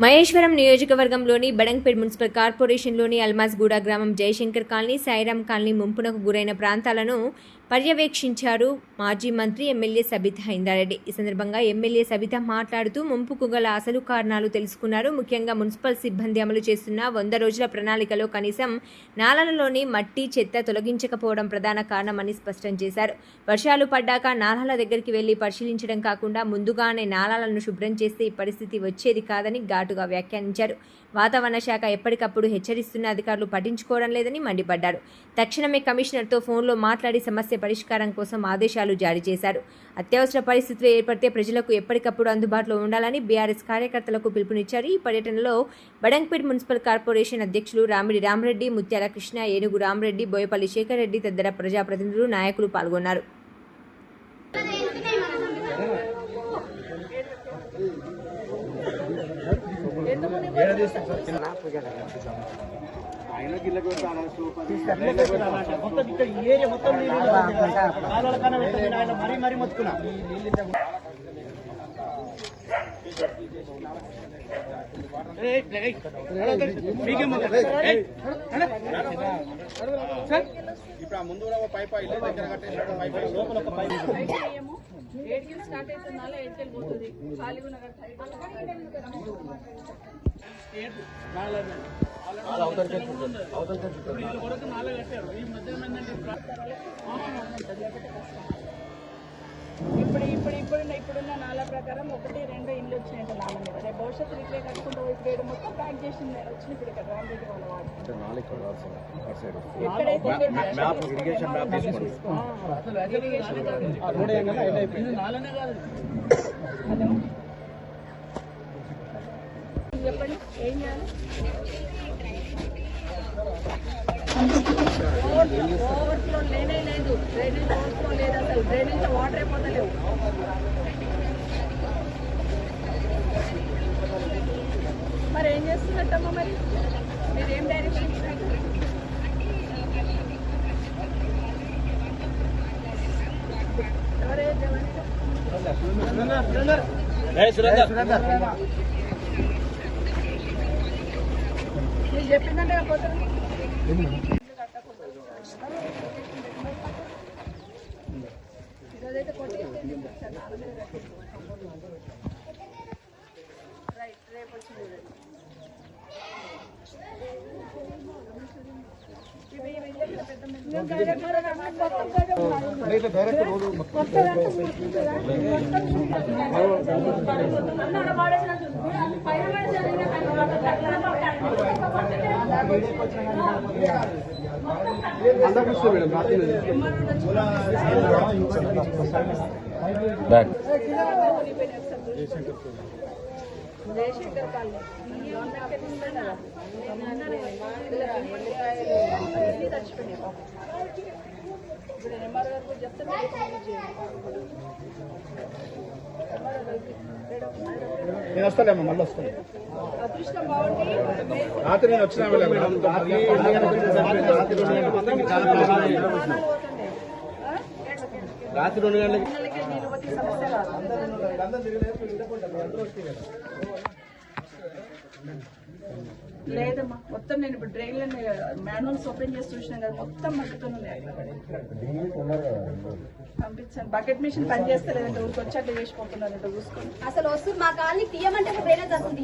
మహేశ్వరం నియోజకవర్గంలోని బడంగ్పేట్ మున్సిపల్ కార్పొరేషన్లోని అల్మాజ్గూడ గ్రామం జయశంకర్ కాలనీ, సాయిరాం కాలనీ ముంపునకు గురైన ప్రాంతాలను పర్యవేక్షించారు మాజీ మంత్రి ఎమ్మెల్యే సబితా ఇంద్రారెడ్డి. ఈ సందర్భంగా ఎమ్మెల్యే సబితా మాట్లాడుతూ ముంపుకు గల అసలు కారణాలు తెలుసుకున్నారు. ముఖ్యంగా మున్సిపల్ సిబ్బంది అమలు చేస్తున్న 100 రోజుల ప్రణాళికలో కనీసం నాలాలలోని మట్టి, చెత్త తొలగించకపోవడం ప్రధాన కారణమని స్పష్టం చేశారు. వర్షాలు పడ్డాక నాలాల దగ్గరికి వెళ్లి పరిశీలించడం కాకుండా ముందుగానే నాలాలను శుభ్రం చేస్తే ఈ పరిస్థితి వచ్చేది కాదని ఘాటుగా వ్యాఖ్యానించారు. వాతావరణ శాఖ ఎప్పటికప్పుడు హెచ్చరిస్తున్న అధికారులు పట్టించుకోవడం లేదని మండిపడ్డారు. తక్షణమే కమిషనర్తో ఫోన్లో మాట్లాడి సమస్య పరిష్కారం కోసం ఆదేశాలు జారీ చేశారు. అత్యవసర పరిస్థితులు ఏర్పడితే ప్రజలకు ఎప్పటికప్పుడు అందుబాటులో ఉండాలని బీఆర్ఎస్ కార్యకర్తలకు పిలుపునిచ్చారు. ఈ పర్యటనలో బడంగ్పేట్ మున్సిపల్ కార్పొరేషన్ అధ్యక్షులు రామిడి రామరెడ్డి, ముత్యాల కృష్ణ, ఏనుగు రామరెడ్డి, బోయపల్లి శేఖర్ రెడ్డి తదితర ప్రజాప్రతినిధులు, నాయకులు పాల్గొన్నారు. స్టార్ట్ అవుతుందా పోతుంది ఇప్పుడున్న నాలా ప్రకారం 1-2 ఇల్లు వచ్చినాయంట నాల మీద. రేపు భవిష్యత్తు ఇట్లే కట్టుకుంటూ ఇప్పుడు మొత్తం ప్యాక్ చేసి వచ్చిన ఇప్పుడు ఇక్కడ రామరెడ్డి వాళ్ళ వాడు చెప్పండి ఏం చేయాలి. ఓవర్ఫ్లో లేనే లేదు, డ్రైనేజ్ ఓవర్ఫ్లో లేదు, అసలు డ్రైనేజ్ వాటర్ అయిపోతలేవు. మరి ఏం చేస్తున్నట్టమ్మా? మరి మీరు ఏం డైరెక్షన్ ఇస్తారు? మీరు చెప్పిందంటే పోతారు. ఇదైతే కొట్టేసి రైట్ రేపు వచ్చింది. జయశంకర్ కాలనీ చచ్చిపోయినాయి. ఇప్పుడు ఎంఆర్ గారు చెప్తే నేను వస్తాలేమ్మా, మళ్ళీ వస్తాను. అదృష్టం బాగుంది. రాత్రి నేను వచ్చిన రాత్రి 2 గంటలకి సమస్య కాదు. లేదమ్మా, మొత్తం నేను ఇప్పుడు డ్రైన్లని మాన్యువల్స్ ఓపెన్ చేసి చూసినాం కదా, మొత్తం మట్టుకొని పంపించాను. బకెట్ మిషన్ పని చేస్తే లేదంటే ఊరికి వచ్చి అట్లా చేసిపోతున్నారు చూసుకోండి. అసలు వస్తుంది మా కాలనీ తీయమంటే డ్రైనేజ్ వస్తుంది.